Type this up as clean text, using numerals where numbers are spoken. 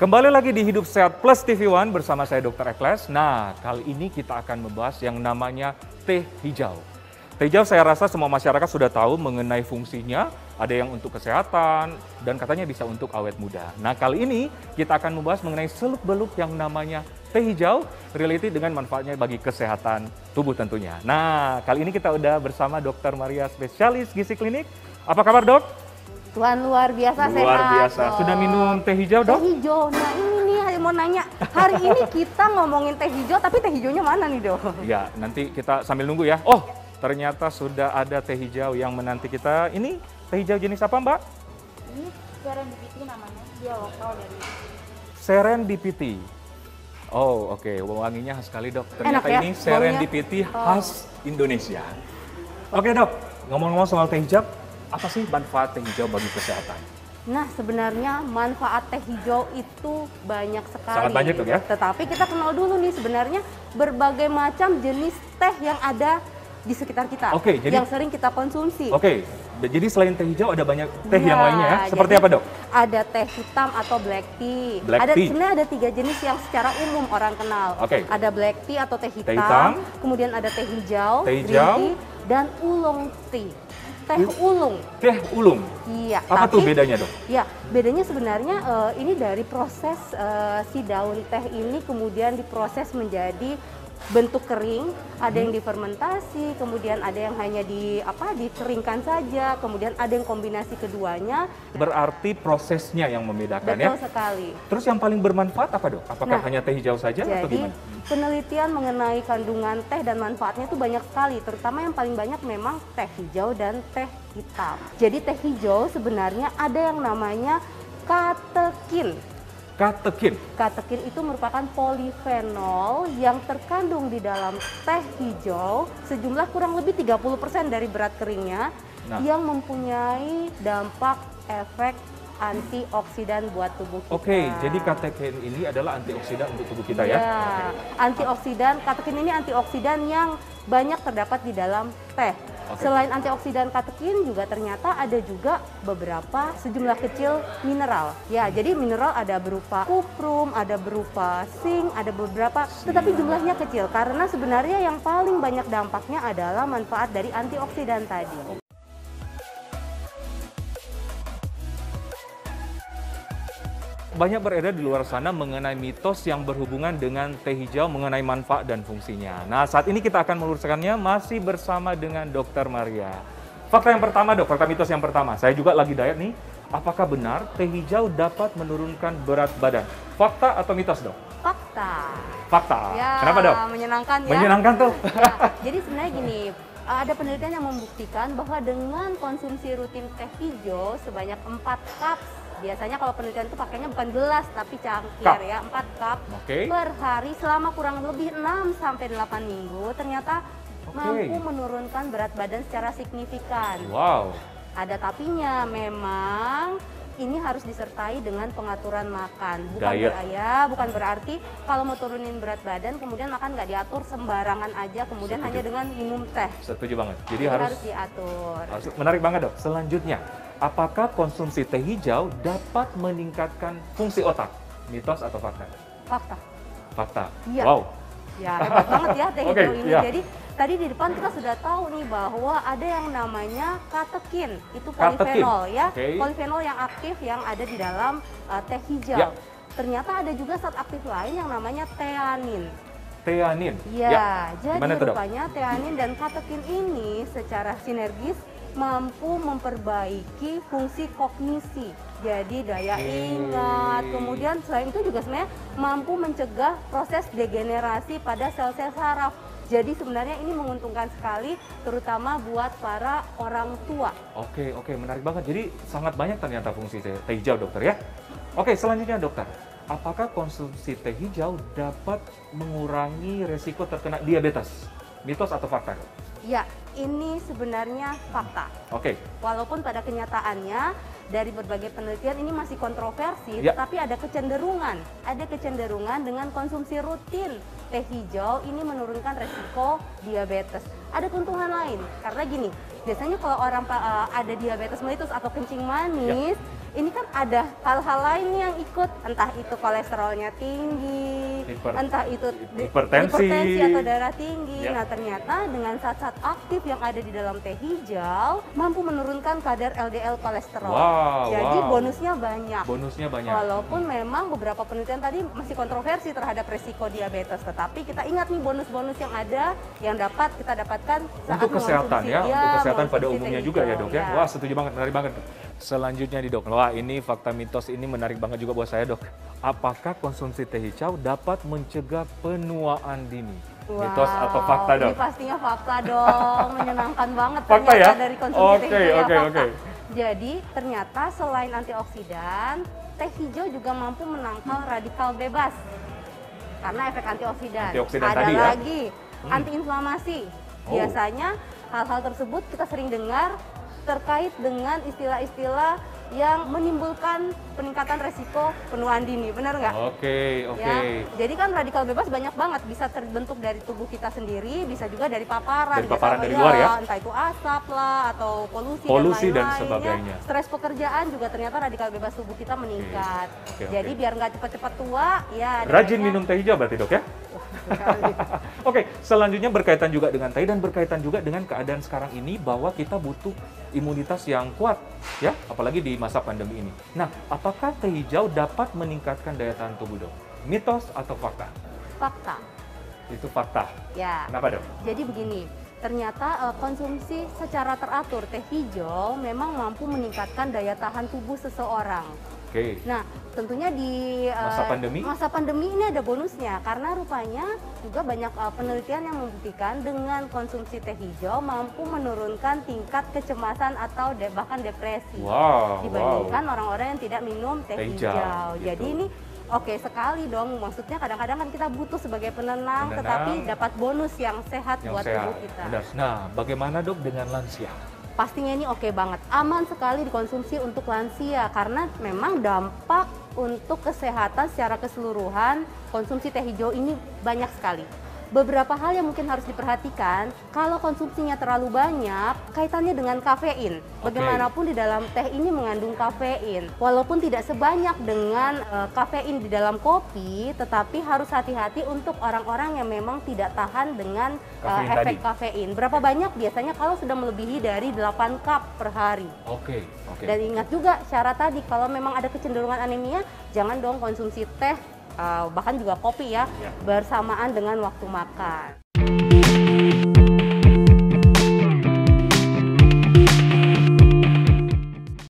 Kembali lagi di Hidup Sehat Plus TV One bersama saya Dr. Ekles. Nah, kali ini kita akan membahas yang namanya teh hijau. Teh hijau saya rasa semua masyarakat sudah tahu mengenai fungsinya. Ada yang untuk kesehatan dan katanya bisa untuk awet muda. Nah, kali ini kita akan membahas mengenai seluk-beluk yang namanya teh hijau related dengan manfaatnya bagi kesehatan tubuh tentunya. Nah, kali ini kita udah bersama Dr. Maria, spesialis gizi klinik. Apa kabar, Dok? Tuhan luar biasa sehat. Luar biasa. Sudah minum teh hijau, Dok? Teh hijau. Nah, ini nih mau nanya. Hari ini kita ngomongin teh hijau, tapi teh hijaunya mana nih, Dok? Ya, nanti kita sambil nunggu ya. Oh, ternyata sudah ada teh hijau yang menanti kita. Ini teh hijau jenis apa, Mbak? Ini serendipity namanya. Dia lokal dari Serendipity. Oh, oke. Wanginya khas sekali, Dok. Ternyata enak, ya? ini serendipity khas Indonesia. Oke, Dok. Ngomong-ngomong soal teh hijau, apa sih manfaat teh hijau bagi kesehatan? Nah, sebenarnya manfaat teh hijau itu banyak sekali. Sangat banyak, Dok, ya? Tetapi kita kenal dulu nih sebenarnya berbagai macam jenis teh yang ada di sekitar kita. Oke, jadi yang sering kita konsumsi. Oke, jadi selain teh hijau ada banyak teh yang lainnya ya? Seperti jadi apa, Dok? Ada teh hitam atau black tea. Black tea. Sebenarnya ada 3 jenis yang secara umum orang kenal. Oke. Ada black tea atau teh hitam, hitam. kemudian ada teh hijau, Teh green hijau. tea, dan oolong tea. Teh ulung. Teh ulung. Iya. Apa tuh bedanya, Dok? Ya, bedanya sebenarnya ini dari proses si daun teh ini kemudian diproses menjadi bentuk kering, ada yang difermentasi, kemudian ada yang hanya dikeringkan saja, kemudian ada yang kombinasi keduanya. Berarti prosesnya yang membedakan ya? Betul sekali. Terus yang paling bermanfaat apa, Dok? Apakah hanya teh hijau saja atau Jadi gimana? penelitian mengenai kandungan teh dan manfaatnya itu banyak sekali, terutama yang paling banyak memang teh hijau dan teh hitam. Jadi teh hijau sebenarnya ada yang namanya katekin. Katekin. Katekin itu merupakan polifenol yang terkandung di dalam teh hijau sejumlah kurang lebih 30% dari berat keringnya yang mempunyai dampak efek antioksidan buat tubuh kita. Oke, jadi katekin ini adalah antioksidan untuk tubuh kita ya? Ya, antioksidan, katekin ini antioksidan yang banyak terdapat di dalam teh. Selain antioksidan katekin juga ternyata ada juga beberapa sejumlah kecil mineral. Ya, jadi mineral ada berupa kuprum, ada berupa zinc, ada beberapa, tetapi jumlahnya kecil karena sebenarnya yang paling banyak dampaknya adalah manfaat dari antioksidan tadi. Banyak beredar di luar sana mengenai mitos yang berhubungan dengan teh hijau mengenai manfaat dan fungsinya. Nah, saat ini kita akan meluruskannya masih bersama dengan Dr. Maria. Fakta yang pertama, Dok, fakta mitos yang pertama. Saya juga lagi diet nih. Apakah benar teh hijau dapat menurunkan berat badan? Fakta atau mitos, Dok? Fakta. Fakta. Ya, kenapa, Dok? Menyenangkan ya. Menyenangkan tuh. Ya, jadi sebenarnya gini, ada penelitian yang membuktikan bahwa dengan konsumsi rutin teh hijau sebanyak 4 cup, biasanya kalau penelitian itu pakainya bukan gelas tapi cangkir ya, 4 cup per hari selama kurang lebih 6-8 minggu ternyata mampu menurunkan berat badan secara signifikan. Wow. Ada tapinya, memang ini harus disertai dengan pengaturan makan. Bukan berarti kalau mau turunin berat badan kemudian makan nggak diatur sembarangan aja kemudian hanya dengan minum teh. Setuju banget. Jadi harus diatur. Menarik banget, Dok. Selanjutnya, apakah konsumsi teh hijau dapat meningkatkan fungsi otak? Mitos atau fakta? Fakta. Fakta. Iya. Wow. Ya, hebat banget ya teh hijau ini. Iya. Jadi tadi di depan kita sudah tahu nih bahwa ada yang namanya katekin, itu polifenol ya, polifenol yang aktif yang ada di dalam teh hijau. Ya. Ternyata ada juga zat aktif lain yang namanya theanin. Theanin? Ya, jadi rupanya theanin dan katekin ini secara sinergis mampu memperbaiki fungsi kognisi. Jadi daya ingat, kemudian selain itu juga sebenarnya mampu mencegah proses degenerasi pada sel-sel saraf. Jadi sebenarnya ini menguntungkan sekali, terutama buat para orang tua. Oke, menarik banget. Jadi sangat banyak ternyata fungsi teh hijau, Dokter ya. Oke, selanjutnya, Dokter. Apakah konsumsi teh hijau dapat mengurangi resiko terkena diabetes? Mitos atau fakta? Ya, ini sebenarnya fakta. Walaupun pada kenyataannya dari berbagai penelitian ini masih kontroversi, tetapi ada kecenderungan dengan konsumsi rutin teh hijau ini menurunkan resiko diabetes. ada keuntungan lain. Karena gini, biasanya kalau orang ada diabetes mellitus atau kencing manis, ini kan ada hal-hal lain yang ikut, entah itu kolesterolnya tinggi, entah itu hipertensi atau darah tinggi. Nah, ternyata dengan zat-zat aktif yang ada di dalam teh hijau mampu menurunkan kadar LDL kolesterol. Jadi bonusnya banyak. Walaupun memang beberapa penelitian tadi masih kontroversi terhadap resiko diabetes, tetapi kita ingat nih bonus-bonus yang ada yang dapat kita dapatkan saat untuk kesehatan untuk kesehatan pada umumnya juga ya, Dok ya. Wah, setuju banget, menarik banget. Selanjutnya nih, Dok. Wah, ini fakta mitos ini menarik banget juga buat saya, Dok. Apakah konsumsi teh hijau dapat mencegah penuaan dini? Mitos atau fakta, Dok? Ini pastinya fakta dong. Menyenangkan banget fakta ya? Dari konsumsi teh hijau. Oke. Jadi ternyata selain antioksidan, teh hijau juga mampu menangkal radikal bebas karena efek antioksidan. Ada tadi lagi antiinflamasi. Biasanya hal-hal tersebut kita sering dengar terkait dengan istilah-istilah yang menimbulkan peningkatan resiko penuaan dini, benar nggak? Oke. Ya, jadi kan radikal bebas banyak banget, bisa terbentuk dari tubuh kita sendiri, bisa juga dari paparan. Dari luar ya? Entah itu asap lah, atau polusi dan sebagainya. Stres pekerjaan juga ternyata radikal bebas tubuh kita meningkat. Jadi biar nggak cepat-cepat tua, ya. Rajin minum teh hijau berarti, Dok ya? Oke, selanjutnya berkaitan juga dengan teh dan berkaitan juga dengan keadaan sekarang ini bahwa kita butuh imunitas yang kuat, ya, apalagi di masa pandemi ini. Nah, apakah teh hijau dapat meningkatkan daya tahan tubuh, Dok? Mitos atau fakta? Fakta. Itu fakta. Ya. Kenapa, Dok? Jadi begini, ternyata konsumsi secara teratur teh hijau memang mampu meningkatkan daya tahan tubuh seseorang. Nah, tentunya di masa pandemi ini ada bonusnya karena rupanya juga banyak penelitian yang membuktikan dengan konsumsi teh hijau mampu menurunkan tingkat kecemasan atau bahkan depresi dibandingkan orang-orang yang tidak minum teh hijau. Gitu. Jadi ini oke sekali dong, maksudnya kadang-kadang kan kita butuh sebagai penenang, tetapi dapat bonus yang sehat buat tubuh kita. Nah, bagaimana, Dok, dengan lansia? Pastinya ini oke banget, aman sekali dikonsumsi untuk lansia karena memang dampak untuk kesehatan secara keseluruhan konsumsi teh hijau ini banyak sekali. Beberapa hal yang mungkin harus diperhatikan, kalau konsumsinya terlalu banyak, kaitannya dengan kafein. Bagaimanapun di dalam teh ini mengandung kafein. Walaupun tidak sebanyak dengan kafein di dalam kopi, tetapi harus hati-hati untuk orang-orang yang memang tidak tahan dengan efek kafein. Berapa banyak? Biasanya kalau sudah melebihi dari 8 cup per hari. Dan ingat juga syarat tadi, kalau memang ada kecenderungan anemia, jangan dong konsumsi teh, bahkan juga kopi ya, bersamaan dengan waktu makan.